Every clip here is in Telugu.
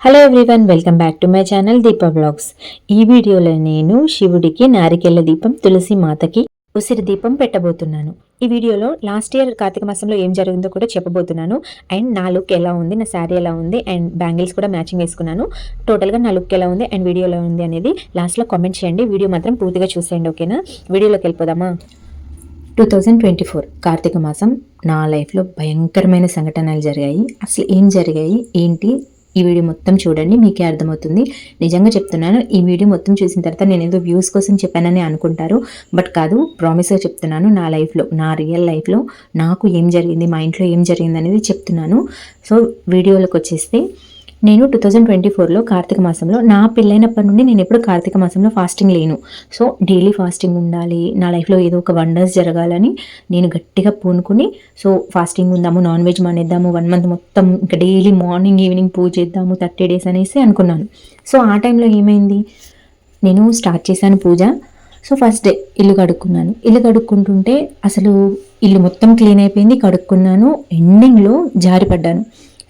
Hello everyone, welcome back to my channel Deepa blogs. ఈ వీడియోలో నేను శివుడికి నారికేళ్ల దీపం, తులసి మాతకి ఉసిరి దీపం పెట్టబోతున్నాను. ఈ వీడియోలో లాస్ట్ ఇయర్ కార్తీక మాసంలో ఏం జరిగిందో కూడా చెప్పబోతున్నాను. అండ్ నా లుక్ ఎలా ఉంది, నా శారీ ఎలా ఉంది, అండ్ బ్యాంగిల్స్ కూడా మ్యాచింగ్ వేసుకున్నాను. టోటల్గా నా లుక్ ఎలా ఉంది అండ్ వీడియో ఎలా ఉంది అనేది లాస్ట్లో కామెంట్ చేయండి. వీడియో మాత్రం పూర్తిగా చూసేయండి, ఓకేనా? వీడియోలోకి వెళ్ళిపోదామా? 2024 కార్తీక మాసం నా లైఫ్లో భయంకరమైన సంఘటనలు జరిగాయి. అసలు ఏం జరిగాయి ఏంటి, ఈ వీడియో మొత్తం చూడండి, మీకే అర్థమవుతుంది. నిజంగా చెప్తున్నాను, ఈ వీడియో మొత్తం చూసిన తర్వాత నేను ఏదో వ్యూస్ కోసం చెప్పానని అనుకుంటారు, బట్ కాదు, ప్రామిస్గా చెప్తున్నాను. నా లైఫ్లో, నా రియల్ లైఫ్లో నాకు ఏం జరిగింది, మా ఇంట్లో ఏం జరిగింది అనేది చెప్తున్నాను. సో వీడియోలోకి వచ్చేస్తే, నేను 2024లో కార్తీక మాసంలో, నా పెళ్ళైనప్పటి నుండి నేను ఎప్పుడు కార్తీక మాసంలో ఫాస్టింగ్ లేను. సో డైలీ ఫాస్టింగ్ ఉండాలి, నా లైఫ్లో ఏదో ఒక వండర్స్ జరగాలని నేను గట్టిగా పూనుకుని, సో ఫాస్టింగ్ ఉందాము, నాన్ వెజ్ మానేద్దాము, 1 మంత్ మొత్తం ఇంకా డైలీ మార్నింగ్ ఈవినింగ్ పూజ చేద్దాము 30 days అనేసి అనుకున్నాను. సో ఆ టైంలో ఏమైంది, నేను స్టార్ట్ చేశాను పూజ. సో ఫస్ట్ డే ఇల్లు కడుక్కున్నాను. ఇల్లు కడుక్కుంటుంటే అసలు ఇల్లు మొత్తం క్లీన్ అయిపోయింది, కడుక్కున్నాను. ఎండింగ్లో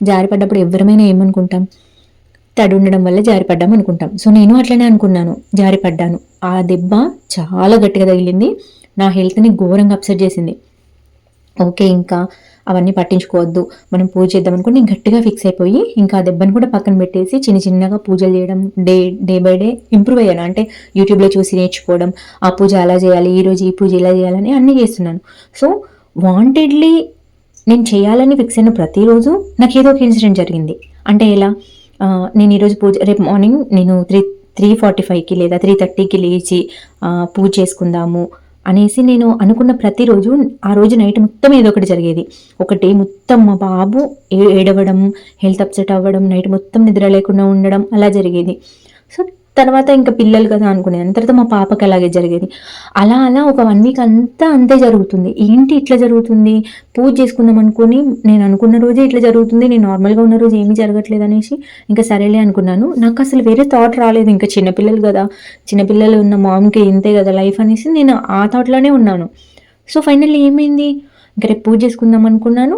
జారిపడ్డప్పుడు ఎవరమైనా ఏమనుకుంటాం, తడి ఉండడం వల్ల జారిపడ్డాం అనుకుంటాం. సో నేను అట్లనే అనుకున్నాను, జారిపడ్డాను. ఆ దెబ్బ చాలా గట్టిగా తగిలింది, నా హెల్త్ని ఘోరంగా అప్సెట్ చేసింది. ఓకే, ఇంకా అవన్నీ పట్టించుకోవద్దు, మనం పూజ చేద్దాం అనుకుని నేను గట్టిగా ఫిక్స్ అయిపోయి ఇంకా ఆ దెబ్బను కూడా పక్కన పెట్టేసి చిన్నగా పూజలు చేయడం, డే బై డే ఇంప్రూవ్ అయ్యాను. అంటే యూట్యూబ్లో చూసి నేర్చుకోవడం, ఆ పూజ అలా చేయాలి, ఈరోజు ఈ పూజ ఇలా చేయాలని అన్నీ చేస్తున్నాను. సో వాంటెడ్లీ నేను చేయాలని ఫిక్స్ అయిన ప్రతిరోజు నాకు ఏదో ఒక ఇన్సిడెంట్ జరిగింది. అంటే ఎలా, నేను ఈరోజు రేపు మార్నింగ్ నేను 3:45కి లేదా 3:30కి లేచి పూజ చేసుకుందాము అనేసి నేను అనుకున్న ప్రతిరోజు, ఆ రోజు నైట్ మొత్తం ఏదో ఒకటి జరిగేది. ఒకటి మొత్తం మా బాబు ఏడవడం, హెల్త్ అప్సెట్ అవ్వడం, నైట్ మొత్తం నిద్ర లేకుండా ఉండడం, అలా జరిగేది. సో తర్వాత ఇంకా పిల్లలు కదా అనుకునేది. తర్వాత మా పాపకి అలాగే జరిగేది. అలా ఒక 1 week అంతా అంతే జరుగుతుంది. ఏంటి ఇట్లా జరుగుతుంది, పూజ చేసుకుందాం అనుకుని నేను అనుకున్న రోజే ఇట్లా జరుగుతుంది, నేను నార్మల్గా ఉన్న రోజు ఏమీ జరగట్లేదు అనేసి ఇంకా సరేలే అనుకున్నాను. నాకు అసలు వేరే థాట్ రాలేదు. ఇంకా చిన్నపిల్లలు కదా, చిన్నపిల్లలు ఉన్న మామ్కి ఇంతే కదా లైఫ్ అనేసి నేను ఆ థాట్లోనే ఉన్నాను. సో ఫైనల్లీ ఏమైంది, ఇంకా రేపు పూజ చేసుకుందాం అనుకున్నాను,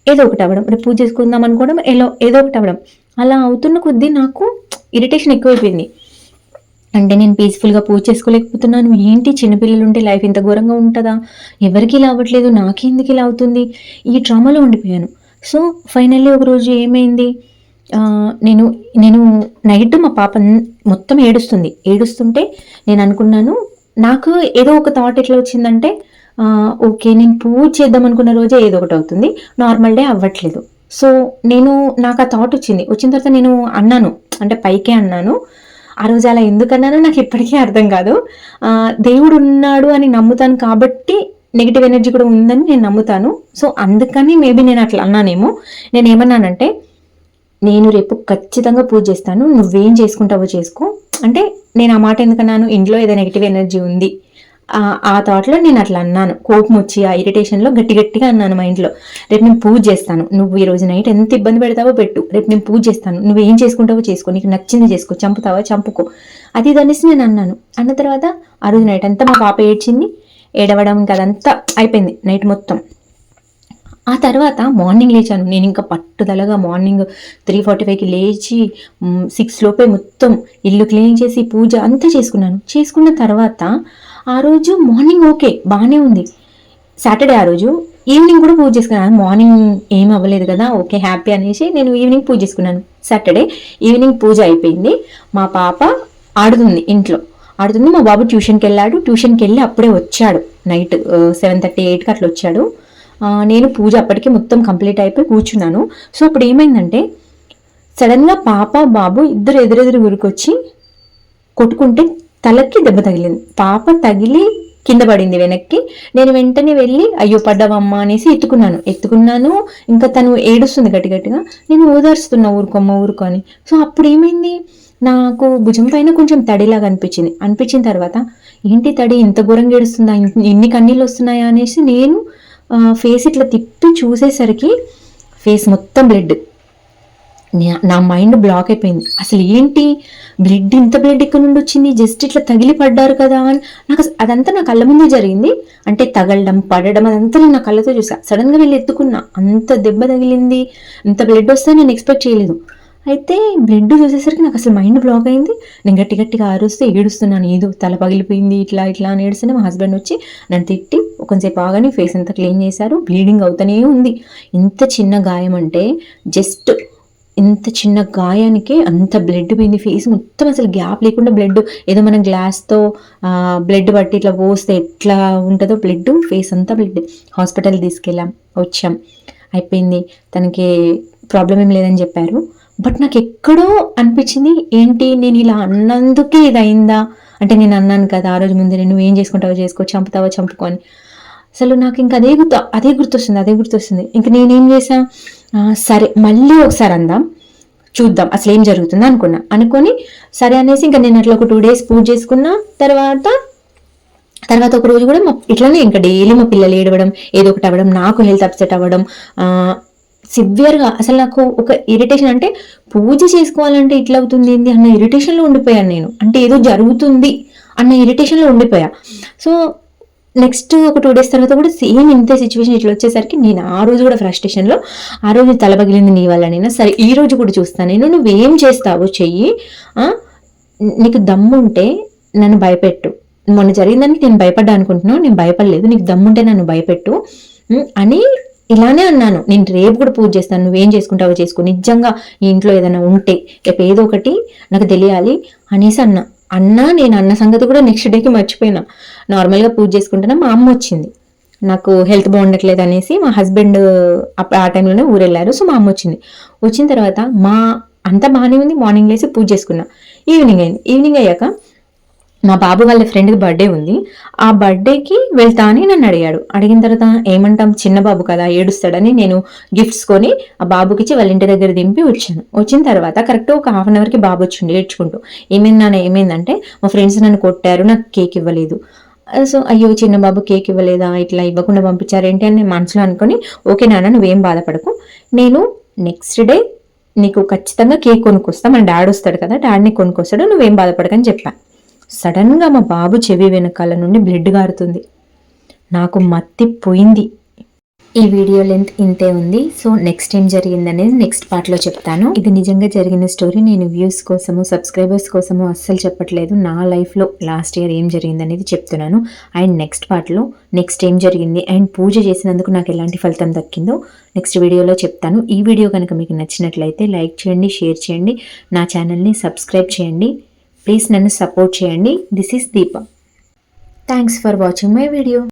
ఏదో ఒకటి అవ్వడం, రేపు పూజ చేసుకుందాం అనుకోవడం, ఏదో ఒకటి అవ్వడం. అలా అవుతున్న కొద్దీ నాకు ఇరిటేషన్ ఎక్కువైపోయింది. అంటే నేను పీస్ఫుల్గా పూజ చేసుకోలేకపోతున్నాను. ఏంటి, చిన్నపిల్లలు ఉంటే లైఫ్ ఇంత ఘోరంగా ఉంటుందా, ఎవరికి ఇలా అవ్వట్లేదు, నాకెందుకు ఇలా అవుతుంది, ఈ డ్రామాలో ఉండిపోయాను. సో ఫైనల్లీ ఒకరోజు ఏమైంది, నేను నైట్ మా పాప మొత్తం ఏడుస్తుంటే నేను అనుకున్నాను, నాకు ఏదో ఒక థాట్ ఎట్లా వచ్చిందంటే, ఓకే నేను పూజ చేద్దాం అనుకున్న రోజే ఏదో ఒకటి అవుతుంది, నార్మల్ డే అవ్వట్లేదు. సో నాకు ఆ థాట్ వచ్చిన తర్వాత నేను అన్నాను, అంటే పైకే అన్నాను. ఆ రోజు అలా ఎందుకన్నానో నాకు ఇప్పటికీ అర్థం కాదు. దేవుడు ఉన్నాడు అని నమ్ముతాను కాబట్టి నెగిటివ్ ఎనర్జీ కూడా ఉందని నేను నమ్ముతాను. సో అందుకని మేబీ నేను అట్లా అన్నానేమో. నేను ఏమన్నానంటే, నేను రేపు ఖచ్చితంగా పూజ చేస్తాను, నువ్వేం చేసుకుంటావో చేసుకో. అంటే నేను ఆ మాట ఎందుకన్నాను, ఇంట్లో ఏదో నెగిటివ్ ఎనర్జీ ఉంది ఆ థాట్లో నేను అట్లా అన్నాను. కోపం వచ్చి ఆ ఇరిటేషన్లో గట్టిగా అన్నాను మా ఇంట్లో, రేపు నేను పూజ చేస్తాను, నువ్వు ఈ రోజు నైట్ ఎంత ఇబ్బంది పెడతావో పెట్టు, రేపు నేను పూజ చేస్తాను, నువ్వు ఏం చేసుకుంటావో చేసుకో, నీకు నచ్చింది చేసుకో, చంపుతావా చంపుకో, అది అనేసి నేను అన్నాను. అన్న తర్వాత ఆ రోజు నైట్ అంతా మా పాప ఏడవడం ఇంకా అదంతా అయిపోయింది నైట్ మొత్తం. ఆ తర్వాత మార్నింగ్ లేచాను. నేను ఇంకా పట్టుదలగా మార్నింగ్ 3:45కి లేచి 6 లోపే మొత్తం ఇల్లు క్లీన్ చేసి పూజ అంతా చేసుకున్న తర్వాత ఆ రోజు మార్నింగ్ ఓకే బాగానే ఉంది. సాటర్డే ఆ రోజు ఈవినింగ్ కూడా పూజ చేసుకున్నాను. మార్నింగ్ ఏం అవ్వలేదు కదా, ఓకే హ్యాపీ అనేసి నేను ఈవినింగ్ పూజ చేసుకున్నాను. సాటర్డే ఈవినింగ్ పూజ అయిపోయింది. మా పాప ఆడుతుంది, ఇంట్లో ఆడుతుంది. మా బాబు ట్యూషన్కి వెళ్ళి అప్పుడే వచ్చాడు. నైట్ 7:30, 8కి అట్లా వచ్చాడు. నేను పూజ అప్పటికి మొత్తం కంప్లీట్ అయిపోయి కూర్చున్నాను. సో అప్పుడు ఏమైందంటే, సడన్గా పాప బాబు ఇద్దరు ఎదురెదురు ఊరికొచ్చి కొట్టుకుంటే తలకి దెబ్బ తగిలింది. పాప తగిలి కింద పడింది వెనక్కి. నేను వెంటనే వెళ్ళి అయ్యో పడ్డావమ్మా అనేసి ఎత్తుకున్నాను. ఇంకా తను ఏడుస్తుంది గట్టిగా. నేను ఓదార్స్తున్నా, ఊరుకో అని. సో అప్పుడు ఏమైంది, నాకు భుజం పైన కొంచెం తడిలాగా అనిపించిన తర్వాత, ఏంటి తడి ఇంత ఘోరంగా ఏడుస్తుందా, ఇన్ని కన్నీళ్ళు వస్తున్నాయా అనేసి నేను ఫేస్ ఇట్లా తిప్పి చూసేసరికి ఫేస్ మొత్తం బ్లడ్. నా మైండ్ బ్లాక్ అయిపోయింది. అసలు ఏంటి, ఇంత బ్లడ్ ఎక్కడి నుండి వచ్చింది, జస్ట్ ఇట్లా తగిలి పడ్డారు కదా అని నాకు అదంతా నా కళ్ళ ముందే జరిగింది. అంటే తగలడం పడడం అదంతా నేను నా కళ్ళతో చూసా. సడన్గా వెళ్ళి ఎత్తుకున్నా, అంత దెబ్బ తగిలింది, అంత బ్లడ్ వస్తే నేను ఎక్స్పెక్ట్ చేయలేదు. అయితే బ్లడ్ చూసేసరికి నాకు అసలు మైండ్ బ్లాక్ అయింది. నేను గట్టిగా అరుస్తే ఏడుస్తున్నాను, ఏదో తల పగిలిపోయింది ఇట్లా ఇట్లా అని ఏడుస్తూనే మా హస్బెండ్ వచ్చి నన్ను తిట్టి కొంచెంసేపు ఆగని ఫేస్ అంతా క్లీన్ చేశారు. బ్లీడింగ్ అవుతూనే ఉంది. ఇంత చిన్న గాయం అంటే జస్ట్ ఇంత చిన్న గాయానికి అంత బ్లడ్ పోయింది. ఫేస్ మొత్తం అసలు గ్యాప్ లేకుండా బ్లడ్, ఏదో మనం గ్లాస్తో బ్లడ్ పట్టి ఇట్లా పోస్తే ఎట్లా ఉంటుందో బ్లడ్, ఫేస్ అంతా బ్లడ్. హాస్పిటల్ తీసుకెళ్ళాం, వచ్చాం, అయిపోయింది. తనకి ప్రాబ్లం ఏం లేదని చెప్పారు. బట్ నాకు ఎక్కడో అనిపించింది, ఏంటి నేను ఇలా అన్నందుకే ఇది అయిందా అంటే, నేను అన్నాను కదా ఆ రోజు ముందే, నువ్వు ఏం చేసుకుంటావో చేసుకో, చంపుతావో చంపుకో అని. అసలు నాకు ఇంకా అదే గుర్తొస్తుంది. ఇంకా నేనేం చేసా, సరే మళ్ళీ ఒకసారి అందాం, చూద్దాం అసలు ఏం జరుగుతుందో అనుకొని సరే అనేసి ఇంకా నేను అట్లా ఒక 2 days పూజ చేసుకున్నా. తర్వాత ఒక రోజు కూడా ఇట్లానే ఇంకా డైలీ మా పిల్లలు ఏడవడం, ఏదో ఒకటి అవ్వడం, నాకు హెల్త్ అప్సెట్ అవ్వడం సివియర్గా. అసలు నాకు ఒక ఇరిటేషన్, అంటే పూజ చేసుకోవాలంటే ఇట్లా అవుతుంది ఏంది అన్న ఇరిటేషన్లో ఉండిపోయాను నేను. అంటే ఏదో జరుగుతుంది అన్న ఇరిటేషన్లో ఉండిపోయా. సో నెక్స్ట్ ఒక 2 days తర్వాత కూడా సేమ్ ఇంతే సిచ్యువేషన్ ఇట్లా వచ్చేసరికి నేను ఆ రోజు కూడా ఫ్రస్ట్రేషన్లో, ఆ రోజు తల పగిలింది నీ వల్ల, నేను సరే ఈ రోజు కూడా చూస్తాను నేను, నువ్వేం చేస్తావో చెయ్యి, నీకు దమ్ముంటే నన్ను భయపెట్టు. మొన్న జరిగిందానికి నేను భయపడ్డా అనుకుంటున్నావు, నేను భయపడలేదు, నీకు దమ్ముంటే నన్ను భయపెట్టు అని ఇలానే అన్నాను. నేను రేపు కూడా పూజ చేస్తాను, నువ్వేం చేసుకుంటావో చేసుకో, నిజంగా ఈ ఇంట్లో ఏదైనా ఉంటే రేపు ఏదో ఒకటి నాకు తెలియాలి అనేసి నేను అన్న సంగతి కూడా నెక్స్ట్ డేకి మర్చిపోయినా. నార్మల్గా పూజ చేసుకుంటున్నా, మా అమ్మ వచ్చింది. నాకు హెల్త్ బాగుండట్లేదు అనేసి మా హస్బెండ్ ఆ టైంలోనే ఊరెళ్ళారు. సో మా అమ్మ వచ్చిన తర్వాత అంతా బాగానే ఉంది. మార్నింగ్ లేసి పూజ చేసుకున్నా. ఈవినింగ్ అయ్యాక మా బాబు వాళ్ళ ఫ్రెండ్ది బర్త్డే ఉంది. ఆ బర్త్డేకి వెళ్తా అని నన్ను అడిగిన తర్వాత ఏమంటాం, చిన్న బాబు కదా ఏడుస్తాడని నేను గిఫ్ట్స్ కొని ఆ బాబుకి ఇచ్చి వాళ్ళ ఇంటి దగ్గర దింపి వచ్చాను. వచ్చిన తర్వాత కరెక్ట్ ఒక 1/2 hourకి బాబు వచ్చిండు ఏడ్చుకుంటూ. ఏమైందంటే మా ఫ్రెండ్స్ నన్ను కొట్టారు, నాకు కేక్ ఇవ్వలేదు. సో అయ్యో చిన్న బాబు కేక్ ఇవ్వలేదా, ఇట్లా ఇవ్వకుండా పంపించారేంటి అని నేను మనసులో అనుకొని, ఓకే నాన్న నువ్వేం బాధపడకు, నేను నెక్స్ట్ డే నీకు ఖచ్చితంగా కేక్ కొనుక్కొస్తా, మన డాడీ వస్తాడు కదా, డాడీని కొనుక్కొస్తాడు, నువ్వేం బాధపడకని చెప్పా. సడన్గా మా బాబు చెవి వెనకాల నుండి బ్లడ్ గారుతుంది. నాకు మత్తి పోయింది. ఈ వీడియో లెంత్ ఇంతే ఉంది. సో నెక్స్ట్ ఏం జరిగిందనేది నెక్స్ట్ పార్ట్లో చెప్తాను. ఇది నిజంగా జరిగిన స్టోరీ. నేను వ్యూస్ కోసము, సబ్స్క్రైబర్స్ కోసము అస్సలు చెప్పట్లేదు. నా లైఫ్లో లాస్ట్ ఇయర్ ఏం జరిగిందనేది చెప్తున్నాను. అండ్ నెక్స్ట్ పార్ట్లో నెక్స్ట్ ఏం జరిగింది అండ్ పూజ చేసినందుకు నాకు ఎలాంటి ఫలితం దక్కిందో నెక్స్ట్ వీడియోలో చెప్తాను. ఈ వీడియో కనుక మీకు నచ్చినట్లయితే లైక్ చేయండి, షేర్ చేయండి, నా ఛానల్ని సబ్స్క్రైబ్ చేయండి. ప్లీజ్ నన్ను సపోర్ట్ చేయండి. This is Deepa. Thanks for watching my video.